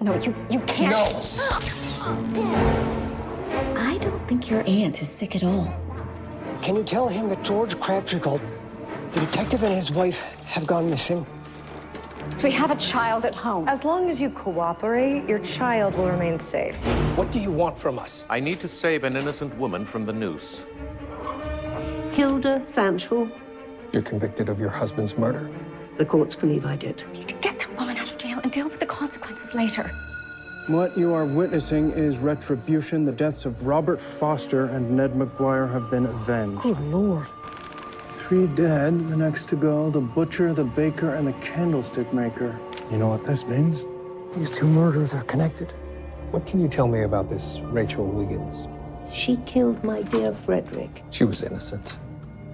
No, you can't. No. I don't think your aunt is sick at all. Can you tell him that George Crabtree called? The detective and his wife have gone missing. So we have a child at home. As long as you cooperate, your child will remain safe. What do you want from us? I need to save an innocent woman from the noose. Hilda Fanshawe. You're convicted of your husband's murder. The courts believe I did. We need to get that woman out of jail and deal with the consequences later. What you are witnessing is retribution. The deaths of Robert Foster and Ned McGuire have been avenged. Good Lord. 3 dead, the next to go, the butcher, the baker, and the candlestick maker. You know what this means? These 2 murders are connected. What can you tell me about this Rachel Wiggins? She killed my dear Frederick. She was innocent.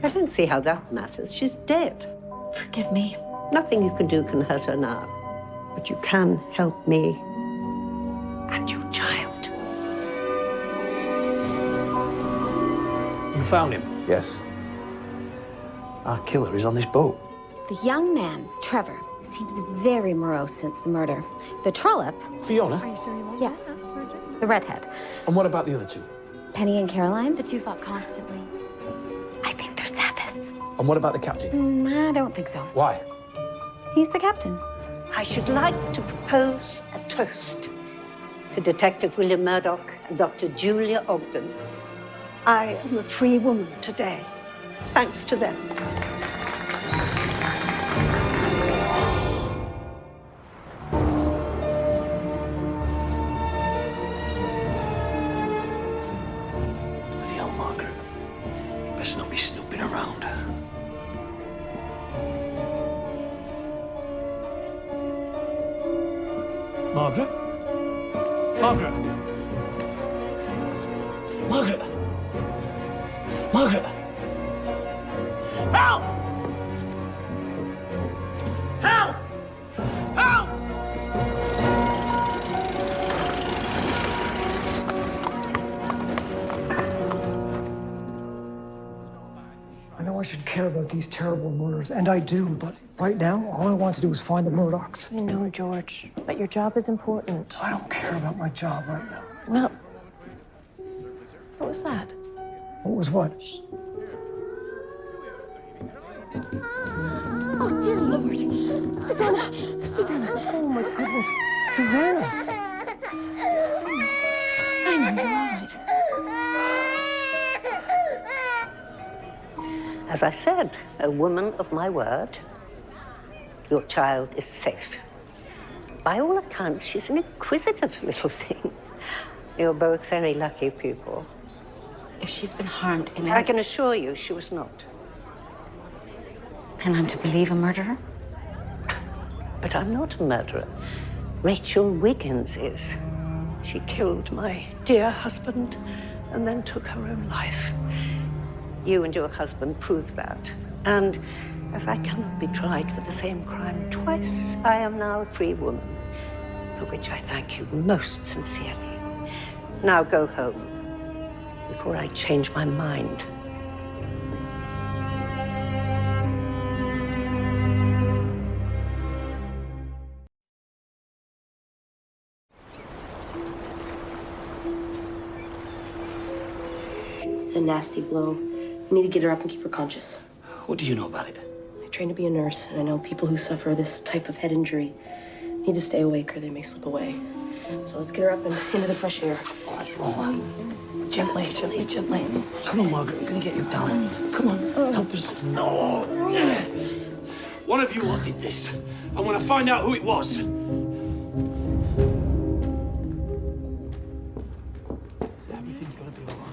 I don't see how that matters. She's dead. Forgive me. Nothing you can do can hurt her now. But you can help me and your child. You found him? Yes. Our killer is on this boat. The young man, Trevor, seems very morose since the murder. The trollop... Fiona? Are you sure you want Yes. this, Bridget? The redhead. And what about the other 2? Penny and Caroline. The 2 fought constantly. I think they're Sappists. And what about the captain? I don't think so. Why? He's the captain. I should like to propose a toast to Detective William Murdoch and Dr. Julia Ogden. I am a free woman today, thanks to them. Bloody hell, Margaret. You best not be snooping around. Margaret? Margaret? Margaret? Margaret? Help! Help! Help! I know I should care about these terrible murders, and I do, but right now, all I want to do is find the Murdochs. I know, George, but your job is important. I don't care about my job right now. Well, what was that? What was what? Oh, dear Lord. Susanna! Susanna! Oh, my goodness. Susanna! I know you're all right. As I said, a woman of my word, your child is safe. By all accounts, she's an inquisitive little thing. You're both very lucky people. If she's been harmed in I can assure you she was not. then I'm to believe a murderer? But I'm not a murderer. Rachel Wiggins is. She killed my dear husband and then took her own life. You and your husband proved that. And as I cannot be tried for the same crime twice, I am now a free woman, for which I thank you most sincerely. Now go home before I change my mind. It's a nasty blow. We need to get her up and keep her conscious. What do you know about it? I trained to be a nurse, and I know people who suffer this type of head injury need to stay awake or they may slip away. So let's get her up and into the fresh air. Oh, that's wrong. Gently, gently, gently. Come on, Margaret. We're going to get you down. Come on. Help us. No. Yeah. One of you lot did this. I want to find out who it was. Everything's going to be all right.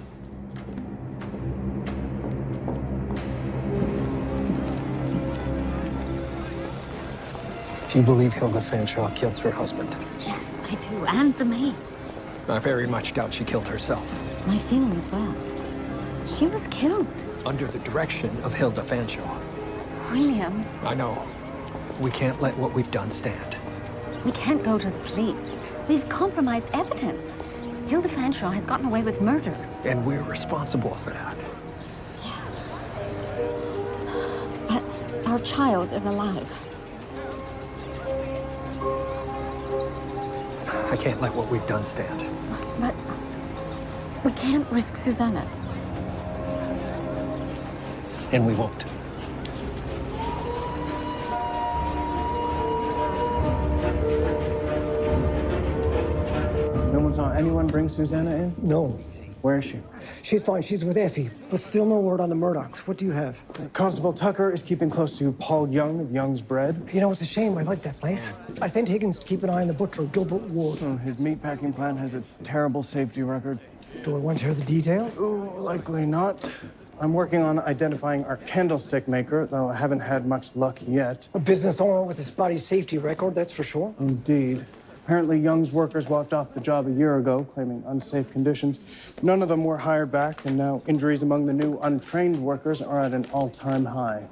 Do you believe Hilda Fanshawe killed her husband? Yes, I do. And the maid. I very much doubt she killed herself. My feeling as well. She was killed. Under the direction of Hilda Fanshawe. William. I know. We can't let what we've done stand. We can't go to the police. We've compromised evidence. Hilda Fanshawe has gotten away with murder. And we're responsible for that. Yes. But our child is alive. I can't let what we've done stand. But we can't risk Susanna. And we won't. No one saw anyone bring Susanna in? No. Where is she? She's fine. She's with Effie, but still no word on the Murdochs. What do you have? Constable Tucker is keeping close to Paul Young of Young's Bread. You know, it's a shame. I like that place. I sent Higgins to keep an eye on the butcher, Gilbert Wood. His meatpacking plant has a terrible safety record. Do I want to hear the details? Oh, likely not. I'm working on identifying our candlestick maker, though I haven't had much luck yet. A business owner with a spotty safety record, that's for sure. Indeed. Apparently, Young's workers walked off the job a year ago, claiming unsafe conditions. None of them were hired back, and now injuries among the new untrained workers are at an all-time high.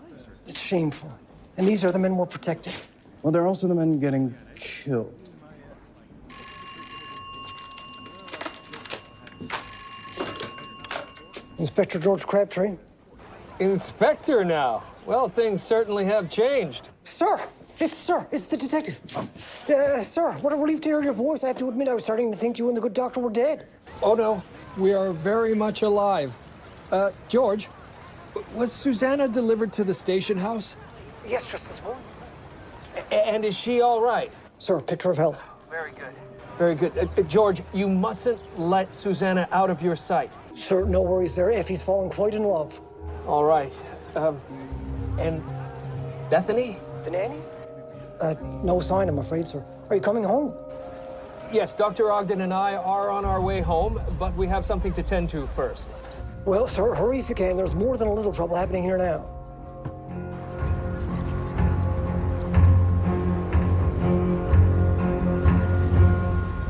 It's shameful. And these are the men we're protecting. Well, they're also the men getting killed. Inspector George Crabtree. Inspector now? Well, things certainly have changed. Sir! It's the detective. Sir, what a relief to hear your voice. I have to admit, I was starting to think you and the good doctor were dead. Oh, no. We are very much alive. George, was Susanna delivered to the station house? Yes, just this morning. And is she all right? Sir, picture of health. Very good. Very good. George, you mustn't let Susanna out of your sight. Sir, no worries there. Effie's fallen quite in love. All right. And Bethany? The nanny? No sign, I'm afraid, sir. Are you coming home? Yes, Dr. Ogden and I are on our way home, but we have something to tend to first. Well, sir, hurry if you can. There's more than a little trouble happening here now.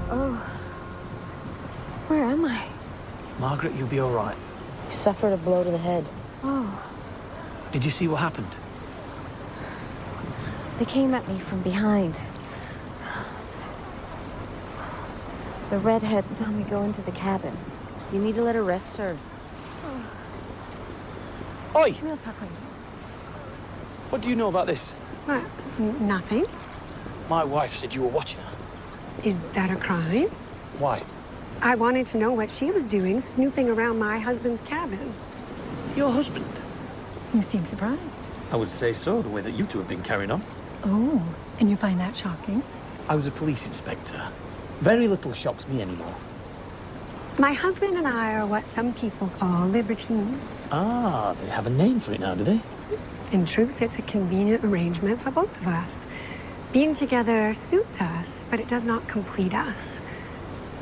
Oh. Where am I? Margaret, you'll be all right. You suffered a blow to the head. Oh. Did you see what happened? They came at me from behind. The redhead saw me go into the cabin. You need to let her rest, sir. Oi! We'll talk later. What do you know about this? What? Nothing. My wife said you were watching her. Is that a crime? Why? I wanted to know what she was doing, snooping around my husband's cabin. Your husband? You seem surprised. I would say so, the way that you two have been carrying on. Oh, and you find that shocking? I was a police inspector. Very little shocks me anymore. My husband and I are what some people call libertines. Ah, they have a name for it now, do they? In truth, it's a convenient arrangement for both of us. Being together suits us, but it does not complete us.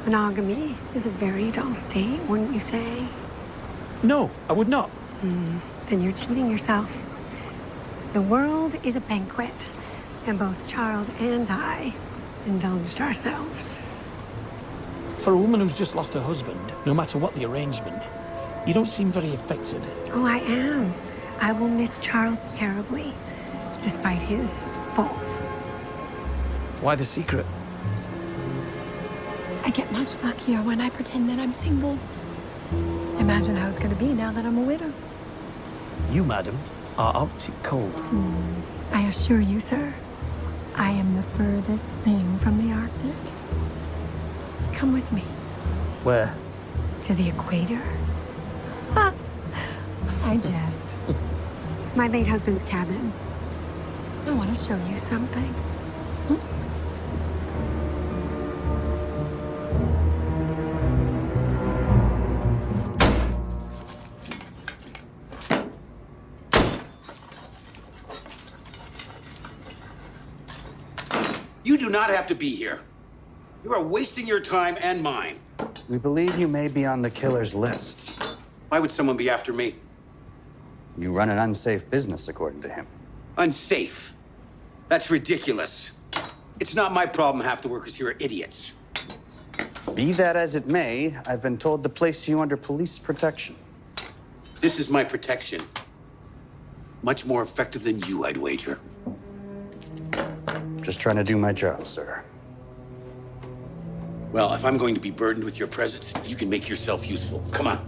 Monogamy is a very dull state, wouldn't you say? No, I would not. Then you're cheating yourself. The world is a banquet, and both Charles and I indulged ourselves. For a woman who's just lost her husband, no matter what the arrangement, you don't seem very affected. Oh, I am. I will miss Charles terribly, despite his faults. Why the secret? I get much luckier when I pretend that I'm single. Imagine how it's going to be now that I'm a widow. You, madam, are Arctic cold. I assure you, sir, I am the furthest thing from the Arctic. Come with me. Where? To the equator. I jest. My late husband's cabin. I want to show you something. You do not have to be here. You are wasting your time and mine. We believe you may be on the killer's list. Why would someone be after me? You run an unsafe business, according to him. Unsafe? That's ridiculous. It's not my problem half the workers here are idiots. Be that as it may, I've been told to place you under police protection. This is my protection. Much more effective than you, I'd wager. Just trying to do my job, sir. Well, if I'm going to be burdened with your presence, you can make yourself useful. Come on.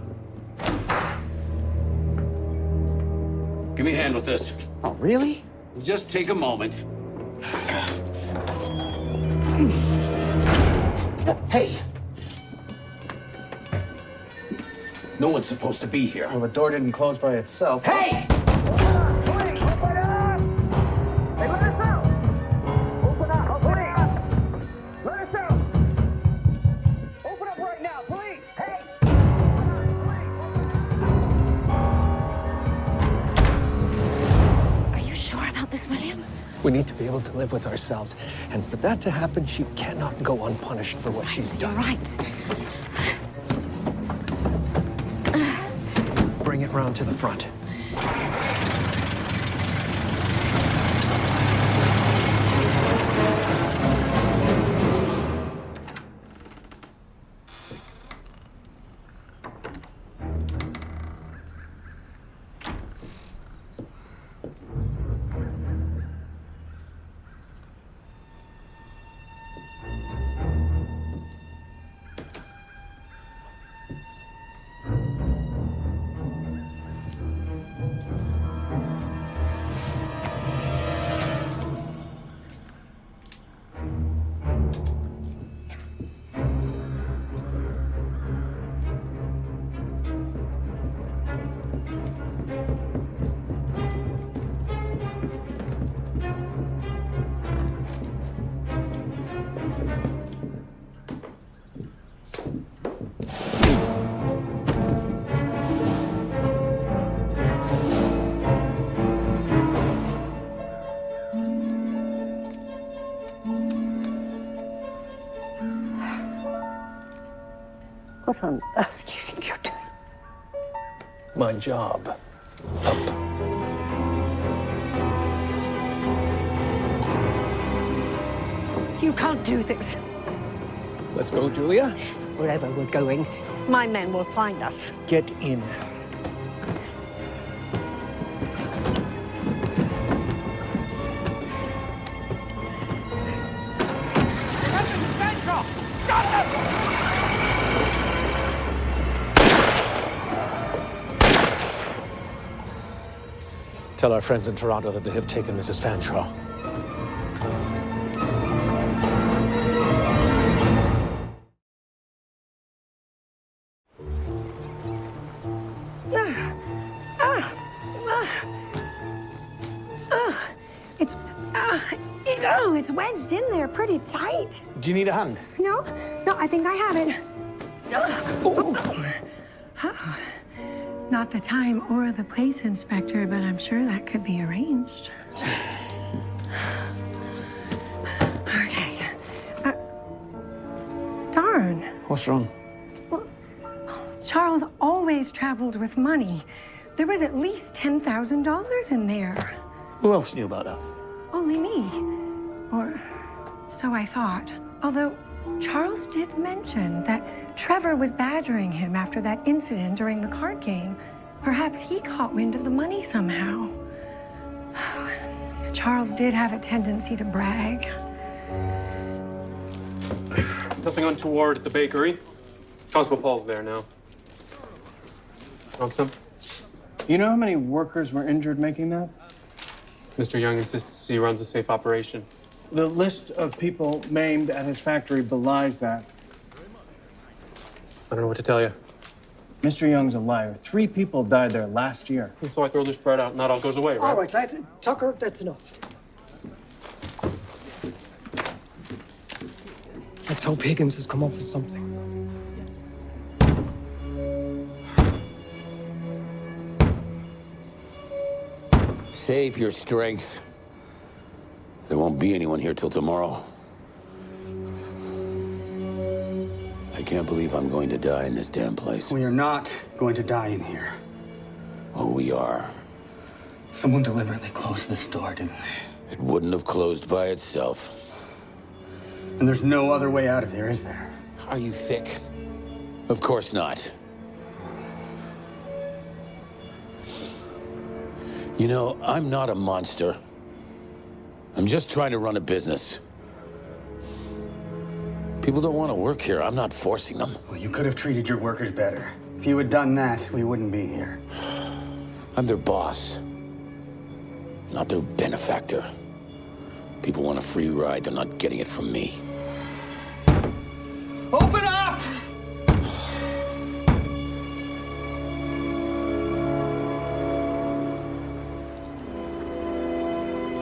Give me a hand with this. Oh, really? Just take a moment. Hey! No one's supposed to be here. Well, the door didn't close by itself. Hey! We need to be able to live with ourselves. And for that to happen, she cannot go unpunished for what she's done. You're right. Bring it round to the front. What on earth do you think you're doing? My job. You can't do this. Let's go, Julia. Wherever we're going, my men will find us. Get in. Tell our friends in Toronto that they have taken Mrs. Fanshawe. It's wedged in there pretty tight. Do you need a hand? No, I think I have it. Oh. Not the time or the place, Inspector, but I'm sure that could be arranged. Okay. Darn. What's wrong? Well, Charles always traveled with money. There was at least $10,000 in there. Who else knew about that? Only me. Or so I thought. Although Charles did mention that Trevor was badgering him after that incident during the card game. Perhaps he caught wind of the money somehow. Charles did have a tendency to brag. Nothing untoward at the bakery. Constable Paul's there now. Want some? You know how many workers were injured making that? Mr. Young insists he runs a safe operation. The list of people maimed at his factory belies that. I don't know what to tell you. Mr. Young's a liar. 3 people died there last year. So I throw this bread out and that all goes away, right? All right, lads. Tucker, that's enough. Let's hope Higgins has come up with something. Save your strength. There won't be anyone here till tomorrow. I can't believe I'm going to die in this damn place. We are not going to die in here. Oh, we are. Someone deliberately closed this door, didn't they? It wouldn't have closed by itself. And there's no other way out of here, is there? Are you thick? Of course not. You know, I'm not a monster. I'm just trying to run a business. People don't want to work here. I'm not forcing them. Well, you could have treated your workers better. If you had done that, we wouldn't be here. I'm their boss, not their benefactor. People want a free ride. They're not getting it from me. Open up!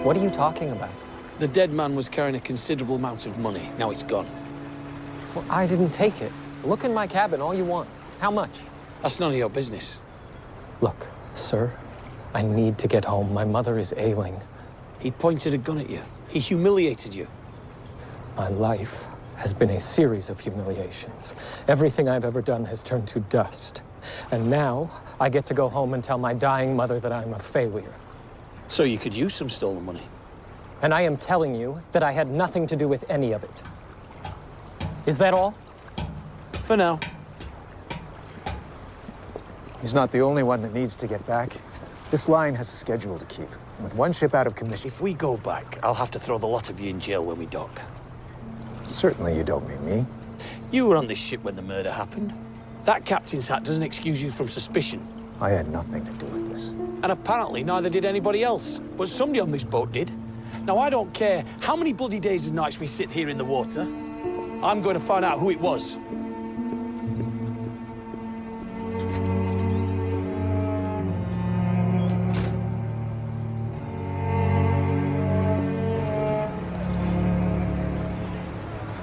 What are you talking about? The dead man was carrying a considerable amount of money. Now it's gone. Well, I didn't take it. Look in my cabin all you want. How much? That's none of your business. Look, sir, I need to get home. My mother is ailing. He pointed a gun at you. He humiliated you. My life has been a series of humiliations. Everything I've ever done has turned to dust. And now I get to go home and tell my dying mother that I'm a failure. So you could use some stolen money. And I am telling you that I had nothing to do with any of it. Is that all? For now. He's not the only one that needs to get back. This line has a schedule to keep. With one ship out of commission... If we go back, I'll have to throw the lot of you in jail when we dock. Certainly you don't mean me. You were on this ship when the murder happened. That captain's hat doesn't excuse you from suspicion. I had nothing to do with this. And apparently neither did anybody else. But somebody on this boat did. Now, I don't care how many bloody days and nights we sit here in the water. I'm going to find out who it was.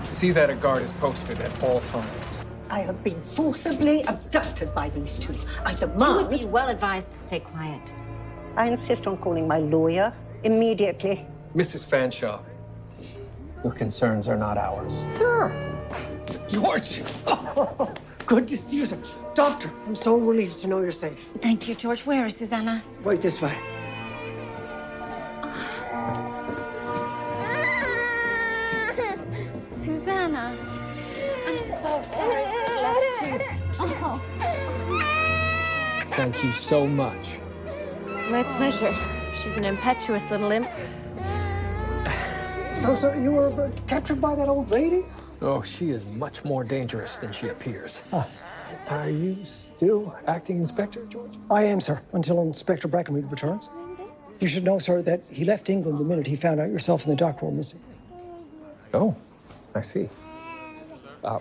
See that a guard is posted at all times. I have been forcibly abducted by these two. I You demand... would be well advised to stay quiet. I insist on calling my lawyer immediately. Mrs. Fanshawe, your concerns are not ours. Sir! George! Good to see you, sir. Doctor, I'm so relieved to know you're safe. Thank you, George. Where is Susanna? Right this way. Susanna, I'm so sorry to have left you. Oh. Thank you so much. My pleasure. She's an impetuous little imp. So, sir, you were captured by that old lady? Oh, she is much more dangerous than she appears. Are you still acting inspector, George? I am, sir, until Inspector Brackenreid returns. You should know, sir, that he left England the minute he found out yourself and the doctor were missing. Oh, I see.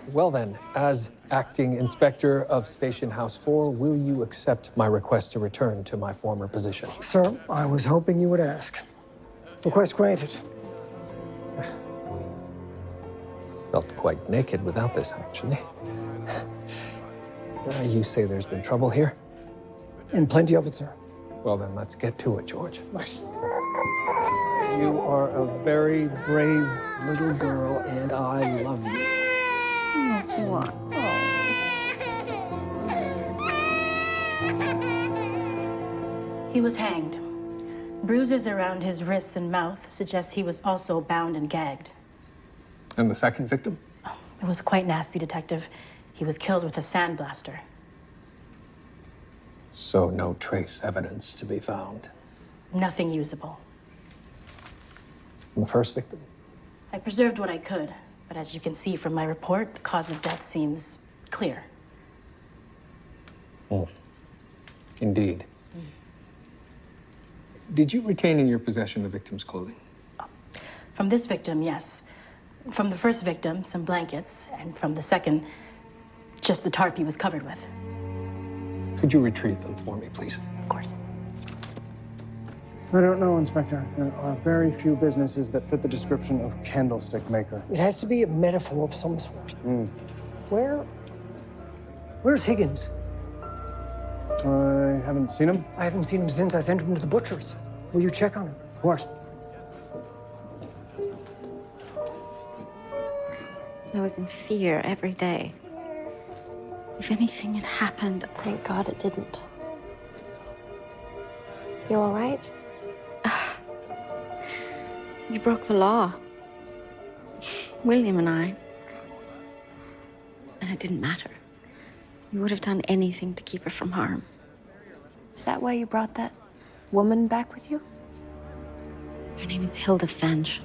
Well then, as acting inspector of Station House 4, will you accept my request to return to my former position? Sir, I was hoping you would ask. Request granted. Felt quite naked without this, actually. You say there's been trouble here? And plenty of it, sir. Well then, let's get to it, George. You are a very brave little girl, and I love you. Yes, you are. He was hanged. Bruises around his wrists and mouth suggest he was also bound and gagged. And the second victim? It was quite nasty, Detective. He was killed with a sandblaster. So no trace evidence to be found. Nothing usable. And the first victim? I preserved what I could, but as you can see from my report, the cause of death seems clear. Oh, indeed. Did you retain in your possession the victim's clothing? From this victim, yes. From the first victim, some blankets, and from the second, just the tarp he was covered with. Could you retrieve them for me, please? Of course. I don't know, Inspector. There are very few businesses that fit the description of candlestick maker. It has to be a metaphor of some sort. Where's Higgins? I haven't seen him. I haven't seen him since I sent him to the butcher's. Will you check on him? Of course. I was in fear every day. If anything had happened, Thank God it didn't. You all right? you broke the law. William and I. And it didn't matter. You would have done anything to keep her from harm. Is that why you brought that woman back with you? Her name is Hilda Fanshawe.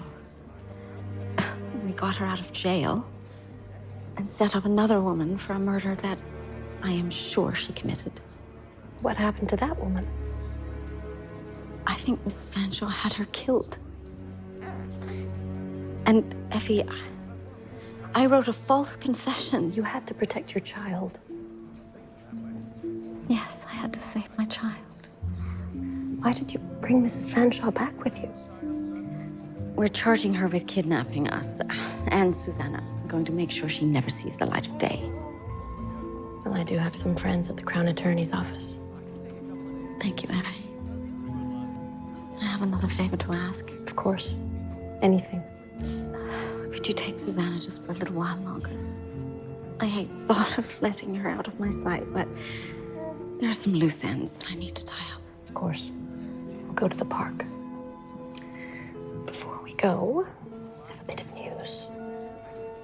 We got her out of jail and set up another woman for a murder that I am sure she committed. What happened to that woman? I think Mrs. Fanshawe had her killed. And Effie, I wrote a false confession. You had to protect your child. Yes, I had to save my child. Why did you bring Mrs. Fanshawe back with you? We're charging her with kidnapping us and Susanna. I'm going to make sure she never sees the light of day. Well, I do have some friends at the Crown Attorney's office. Thank you, Effie. I have another favor to ask. Of course. Anything. Could you take Susanna just for a little while longer? I hate the thought of letting her out of my sight, but there are some loose ends that I need to tie up. Of course. We'll go to the park. Before we go, I have a bit of news.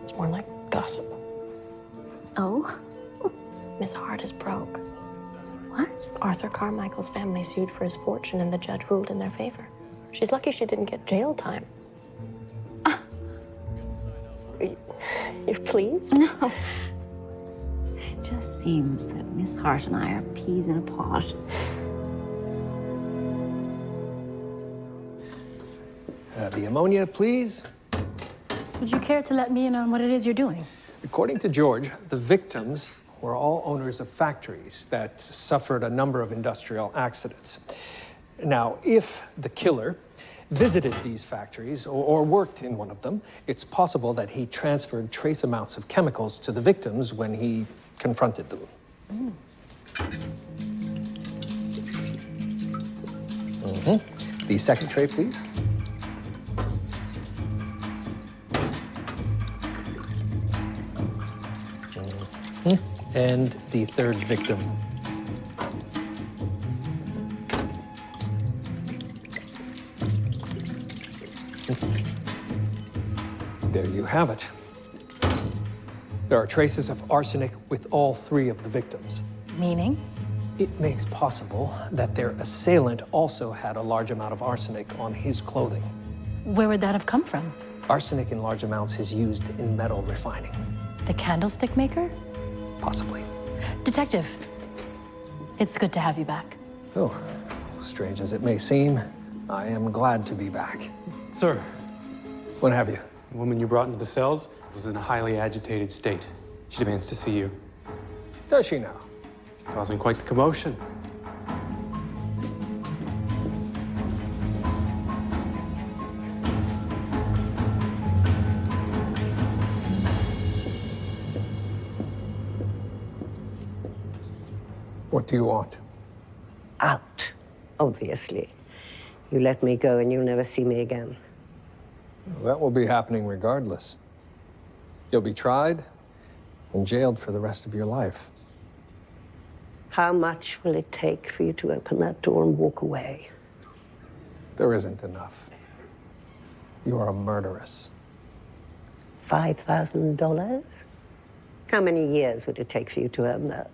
It's more like gossip. Oh? Miss Hart is broke. What? Arthur Carmichael's family sued for his fortune and the judge ruled in their favor. She's lucky she didn't get jail time. You're pleased? No. It just seems that Miss Hart and I are peas in a pod. The ammonia, please. Would you care to let me in on what it is you're doing? According to George, the victims were all owners of factories that suffered a number of industrial accidents. Now, if the killer visited these factories or worked in one of them, it's possible that he transferred trace amounts of chemicals to the victims when he confronted them. The second tray, please. And the third victim. There you have it. There are traces of arsenic with all three of the victims. Meaning? It makes possible that their assailant also had a large amount of arsenic on his clothing. Where would that have come from? Arsenic in large amounts is used in metal refining. The candlestick maker? Possibly. Detective, it's good to have you back. Oh, strange as it may seem, I am glad to be back. Sir. What have you? The woman you brought into the cells is in a highly agitated state. She demands to see you. Does she now? She's causing quite the commotion. What do you want? Out, obviously. You let me go and you'll never see me again. Well, that will be happening regardless. You'll be tried and jailed for the rest of your life. How much will it take for you to open that door and walk away? There isn't enough. You are a murderess. $5,000? How many years would it take for you to earn that?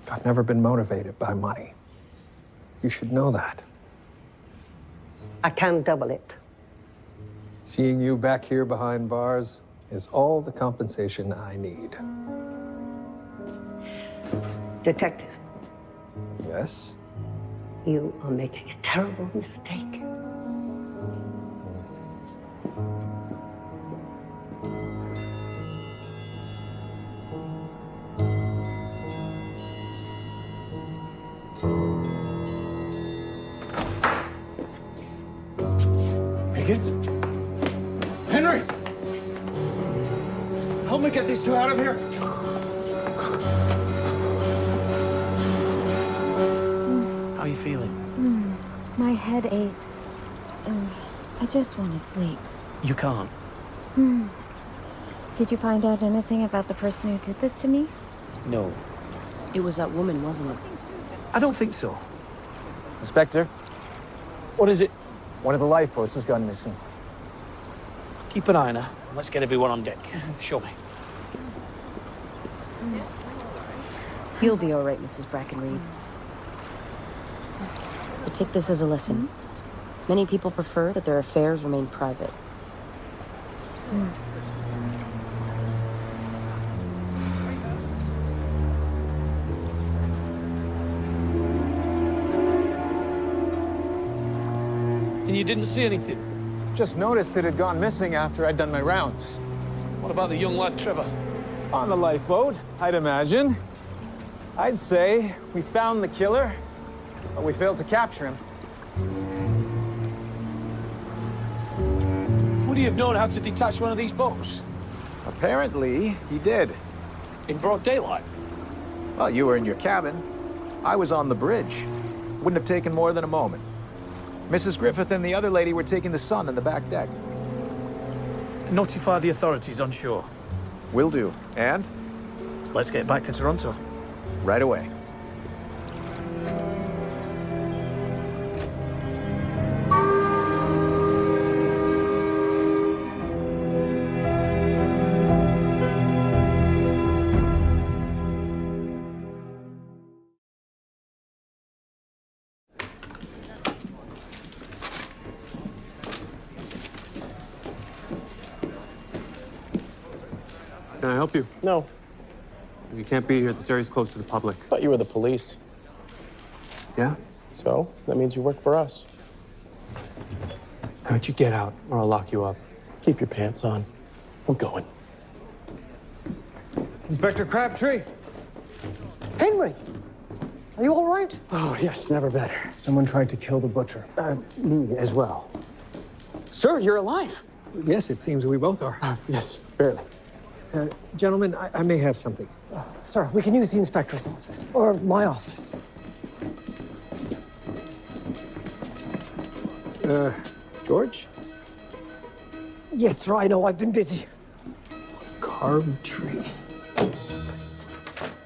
I've never been motivated by money. You should know that. I can double it. Seeing you back here behind bars is all the compensation I need. Detective. Yes? You are making a terrible mistake. Higgins? Henry! Help me get these two out of here. How are you feeling? My head aches. I just want to sleep. You can't. Did you find out anything about the person who did this to me? No. It was that woman, wasn't it? I don't think so. Inspector, What is it? one of the lifeboats has gone missing. Keep an eye on her. Let's get everyone on deck. Show me. You'll be all right, Mrs. Brackenreid. But take this as a lesson. Many people prefer that their affairs remain private. And you didn't see anything? Just noticed it had gone missing after I'd done my rounds. What about the young lad, Trevor? On the lifeboat, I'd imagine. I'd say we found the killer, but we failed to capture him. Would he have known how to detach one of these boats? Apparently, he did. In broad daylight? Well, you were in your cabin. I was on the bridge. Wouldn't have taken more than a moment. Mrs. Griffith and the other lady were taking the sun on the back deck. Notify the authorities on shore. Will do. And? Let's get back to Toronto. Right away. Can I help you? No. You can't be here. This area's closed to the public. I thought you were the police. Yeah? So, that means you work for us. How about you get out, or I'll lock you up? Keep your pants on. I'm going. Inspector Crabtree! Henry! Are you all right? Oh, yes, never better. Someone tried to kill the butcher. Me as well. Sir, you're alive. Yes, it seems we both are. Yes, barely. Gentlemen, I may have something. Sir, we can use the inspector's office, or my office. George? Yes, sir, I know. I've been busy. Carved tree.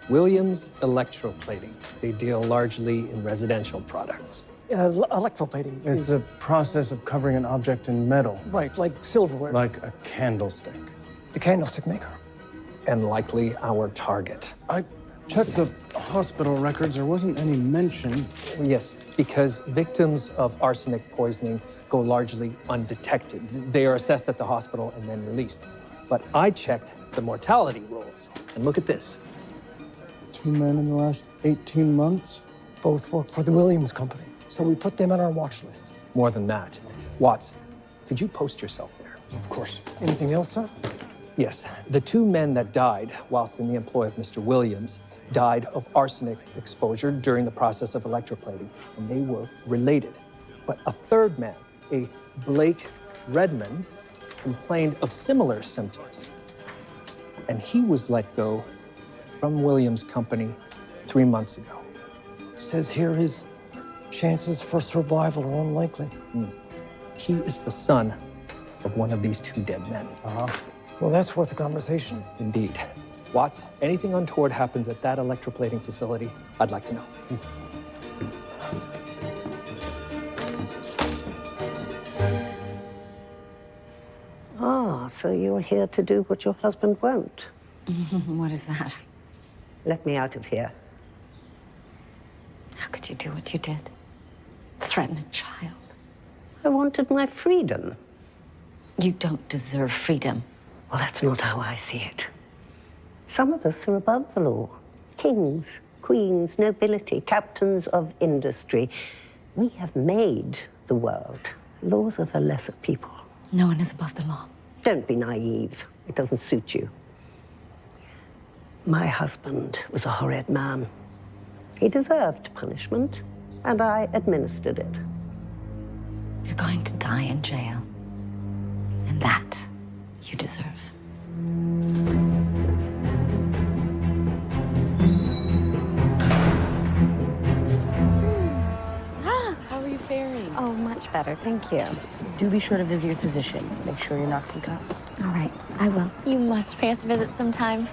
Williams Electroplating. They deal largely in residential products. Electroplating. It's the process of covering an object in metal. Right, like silverware. Like a candlestick. The candlestick maker. And likely our target. I checked the hospital records. There wasn't any mention. Yes, because victims of arsenic poisoning go largely undetected. They are assessed at the hospital and then released. But I checked the mortality rolls. And look at this. 2 men in the last 18 months? Both work for the Williams Company, so we put them on our watch list. More than that. Watts, could you post yourself there? Of course. Anything else, sir? Yes. The 2 men that died whilst in the employ of Mr. Williams died of arsenic exposure during the process of electroplating, and they were related. But a 3rd man, a Blake Redmond, complained of similar symptoms. And he was let go from Williams' company 3 months ago. Says here his chances for survival are unlikely. He is the son of one of these 2 dead men. Well, that's worth a conversation. Indeed. Watts, anything untoward happens at that electroplating facility, I'd like to know. Ah, so you're here to do what your husband won't. What is that? Let me out of here. How could you do what you did? Threaten a child? I wanted my freedom. You don't deserve freedom. Well, that's not how I see it. Some of us are above the law. Kings, queens, nobility, captains of industry. We have made the world. Laws are for lesser people. No one is above the law. Don't be naive. It doesn't suit you. My husband was a horrid man. He deserved punishment, and I administered it. You're going to die in jail. And that you deserve. How are you faring? Oh, much better, thank you. Do be sure to visit your physician. Make sure you're not concussed. All right, I will. You must pay us a visit sometime.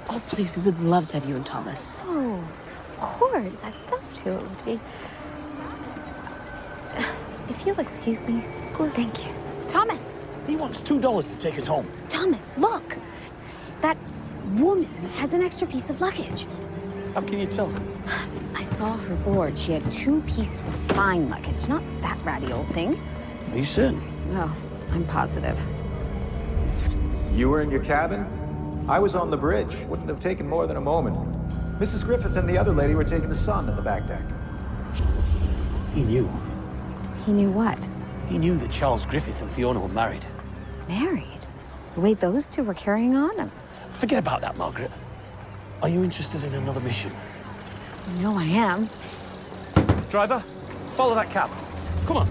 Oh, please, we would love to have you and Thomas. Oh, of course. I'd love to. It would be... If you'll excuse me. Of course. Thank you. Thomas! He wants $2 to take us home. Thomas, look! That woman has an extra piece of luggage. How can you tell? I saw her board. She had 2 pieces of fine luggage. Not that ratty old thing. Are you certain? No, I'm positive. You were in your cabin? I was on the bridge. Wouldn't have taken more than a moment. Mrs. Griffith and the other lady were taking the sun on the back deck. He knew. He knew what? He knew that Charles Griffith and Fiona were married. Married? The way those two were carrying on? Forget about that, Margaret. Are you interested in another mission? You know I am. Driver, follow that cab. Come on.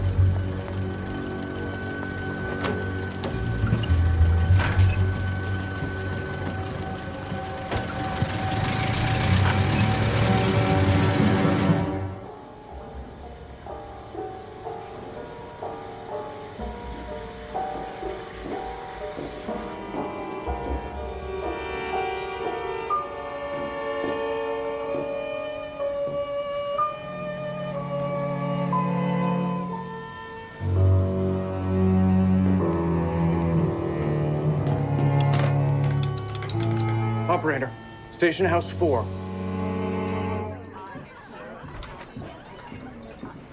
Operator, Station House 4.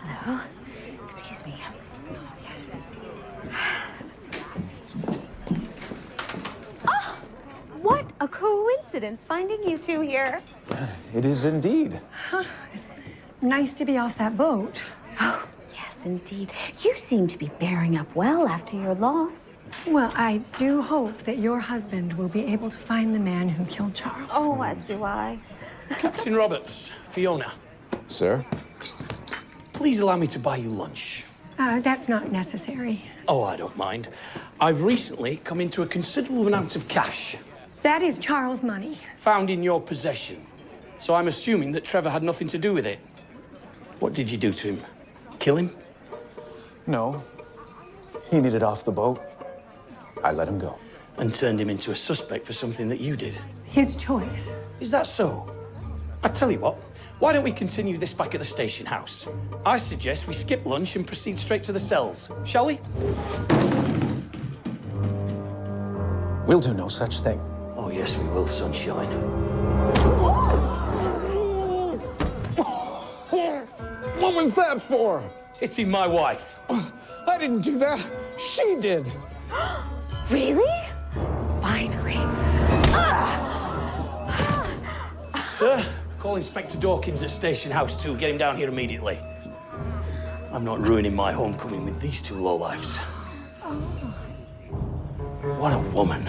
Hello? Excuse me. Oh, what a coincidence finding you two here. It is indeed. Huh. It's nice to be off that boat. Oh, yes, indeed. You seem to be bearing up well after your loss. Well, I do hope that your husband will be able to find the man who killed Charles. Oh, as do I. Captain Roberts, Fiona. Sir? Please allow me to buy you lunch. That's not necessary. Oh, I don't mind. I've recently come into a considerable amount of cash. That is Charles' money. Found in your possession. So I'm assuming that Trevor had nothing to do with it. What did you do to him? Kill him? No. He needed off the boat. I let him go. And turned him into a suspect for something that you did? His choice. Is that so? I tell you what, why don't we continue this back at the station house? I suggest we skip lunch and proceed straight to the cells, shall we? We'll do no such thing. Oh, yes, we will, sunshine. What was that for? Hitting my wife. I didn't do that. She did. Really? Finally. Sir, call Inspector Dawkins at Station House 2. Get him down here immediately. I'm not ruining my homecoming with these two lowlifes. What a woman.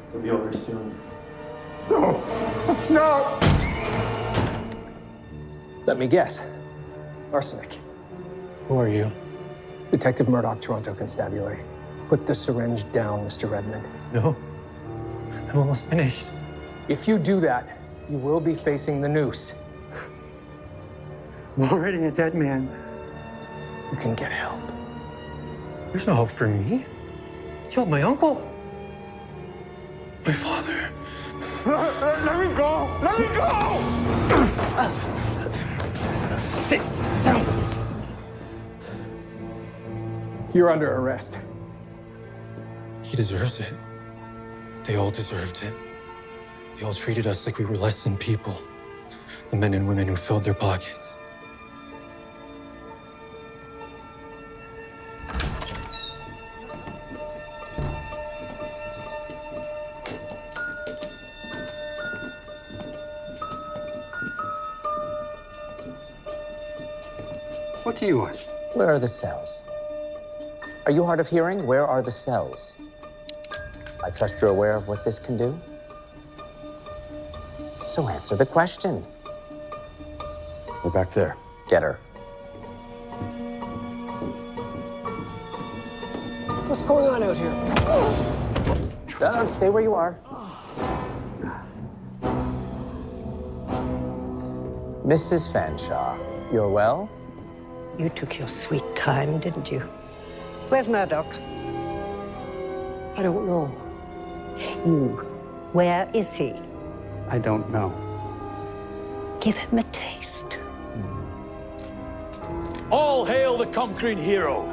It'll be over soon. No! Let me guess. Arsenic. Who are you? Detective Murdoch, Toronto Constabulary. Put the syringe down, Mr. Redmond. No. I'm almost finished. If you do that, you will be facing the noose. I'm already a dead man. You can get help. There's no hope for me. He killed my uncle. My father. Let me go! Let me go! Sit down. You're under arrest. He deserves it. They all deserved it. They all treated us like we were less than people. The men and women who filled their pockets. What do you want? Where are the cells? Are you hard of hearing? Where are the cells? I trust you're aware of what this can do? So answer the question. We're back there. Get her. What's going on out here? Stay where you are. Mrs. Fanshawe, you're well? You took your sweet time, didn't you? Where's Murdoch? I don't know. You. Where is he? I don't know. Give him a taste. All hail the conquering hero.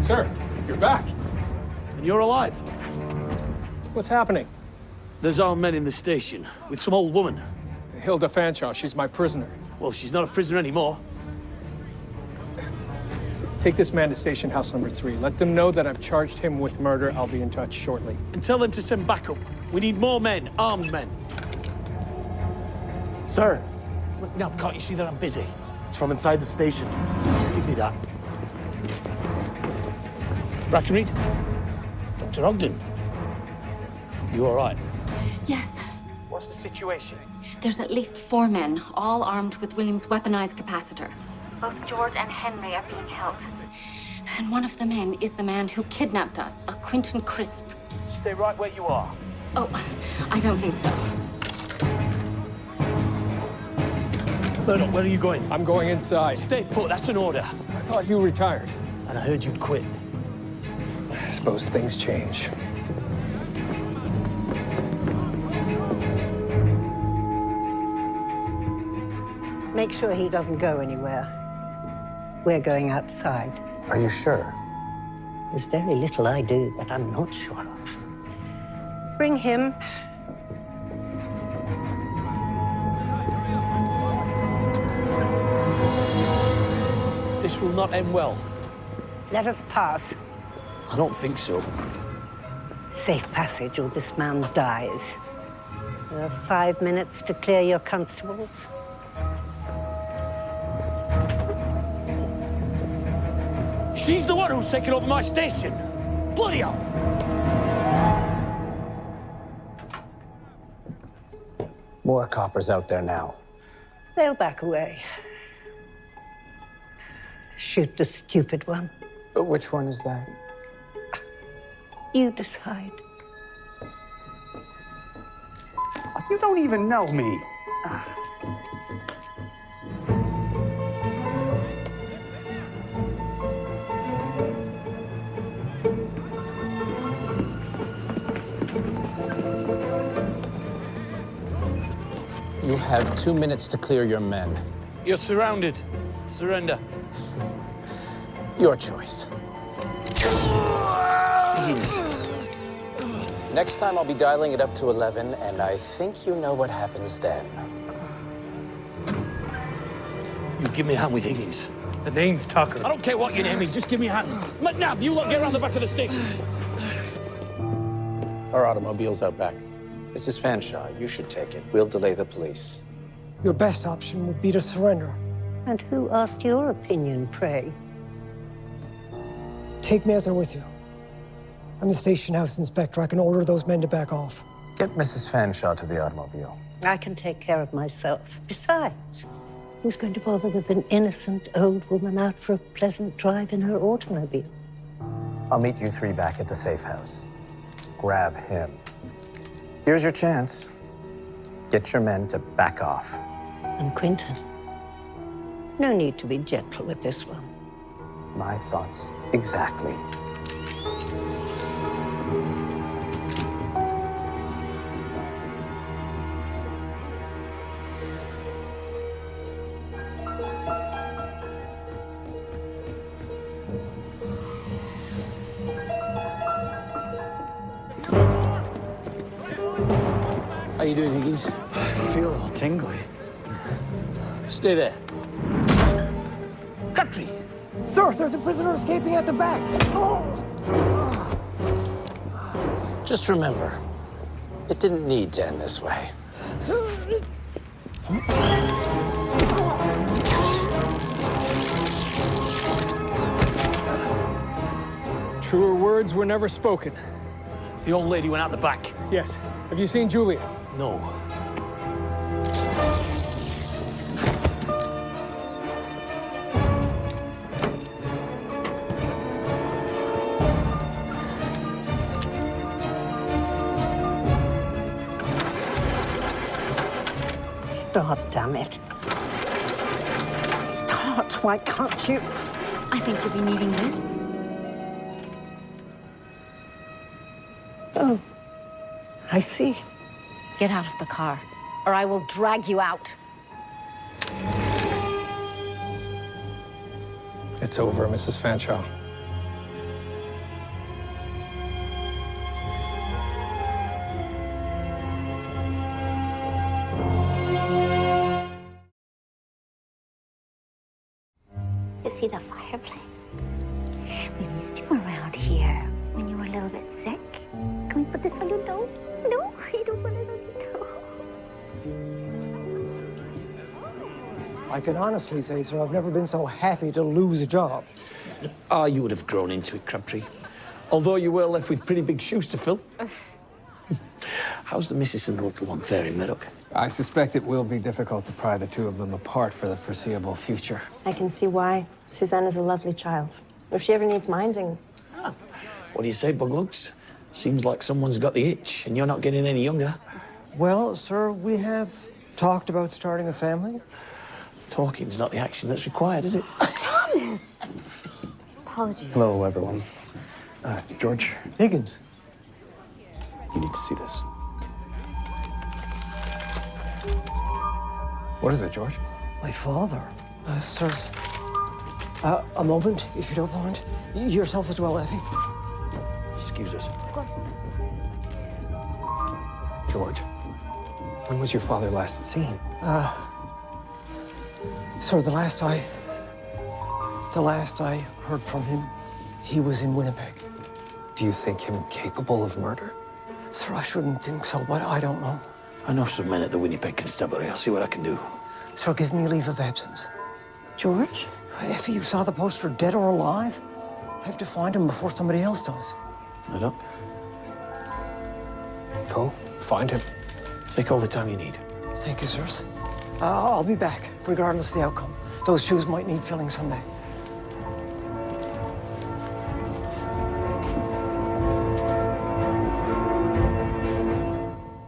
Sir, You're back. And you're alive. What's happening? There's armed men in the station with some old woman. Hilda Fanshawe, she's my prisoner. Well, she's not a prisoner anymore. Take this man to station house number 3. Let them know that I've charged him with murder. I'll be in touch shortly. And tell them to send backup. We need more men, armed men. Sir. Look now, can't you see that I'm busy? It's from inside the station. Give me that. Brackenreid? Dr. Ogden? You all right? Yes. What's the situation? There's at least 4 men, all armed with William's weaponized capacitor. Both George and Henry are being held. And one of the men is the man who kidnapped us, a Quentin Crisp. Stay right where you are. Oh, I don't think so. Murdoch, where are you going? I'm going inside. Stay put, that's an order. I thought you retired. And I heard you'd quit. I suppose things change. Make sure he doesn't go anywhere. We're going outside. Are you sure? There's very little I do that I'm not sure of. Bring him. This will not end well. Let us pass. I don't think so. Safe passage or this man dies. There are 5 minutes to clear your constables. She's the one who's taken over my station. Bloody hell! More coppers out there now. They'll back away. Shoot the stupid one. But which one is that? You decide. You don't even know me. You have 2 minutes to clear your men. You're surrounded. Surrender. Your choice. Next time I'll be dialing it up to 11, and I think you know what happens then. You give me a hand with Higgins. The name's Tucker. I don't care what your name is, just give me a hand. McNabb, you lot get around the back of the station. Our automobile's out back. Mrs. Fanshawe, you should take it. We'll delay the police. Your best option would be to surrender. And who asked your opinion, pray? Take me out there with you. I'm the station house inspector. I can order those men to back off. Get Mrs. Fanshawe to the automobile. I can take care of myself. Besides, who's going to bother with an innocent old woman out for a pleasant drive in her automobile? I'll meet you 3 back at the safe house. Grab him. Here's your chance. Get your men to back off. And Quentin, no need to be gentle with this one. My thoughts exactly. How you doing, Higgins? I feel all tingly. Stay there. Crabtree! Sir, there's a prisoner escaping at the back. Just remember, it didn't need to end this way. Truer words were never spoken. The old lady went out the back. Yes. Have you seen Julia? No. Start, damn it. Start, why can't you? I think you'll be needing this. Oh, I see. Get out of the car, or I will drag you out. It's over, Mrs. Fanshawe. see the fireplace? We missed you around here when you were a little bit sick. Can we put this on your door? No, you don't want it on your door. I can honestly say, sir, I've never been so happy to lose a job. Ah, you would have grown into it, Crabtree. Although you were left with pretty big shoes to fill. How's the missus and little one faring, Murdoch? I suspect it will be difficult to pry the two of them apart for the foreseeable future. I can see why. Suzanne is a lovely child. If she ever needs minding. What do you say, Buglugs? Seems like someone's got the itch, and you're not getting any younger. Well, sir, we have talked about starting a family. Talking's not the action that's required, is it? Thomas! Apologies. Hello, everyone. George. Higgins. You need to see this. What is it, George? My father. Sirs. A moment, if you don't mind. Yourself as well, Effie. Excuse us. Of course. George, when was your father last seen? Sir, the last I heard from him, he was in Winnipeg. Do you think him capable of murder? Sir, I shouldn't think so, but I don't know. I know some men at the Winnipeg Constabulary. I'll see what I can do. Sir, give me leave of absence. George? Effie, you saw the poster, dead or alive? I have to find him before somebody else does. Murdoch? Go, find him. Take all the time you need. Thank you, sirs. I'll be back, regardless of the outcome. Those shoes might need filling someday.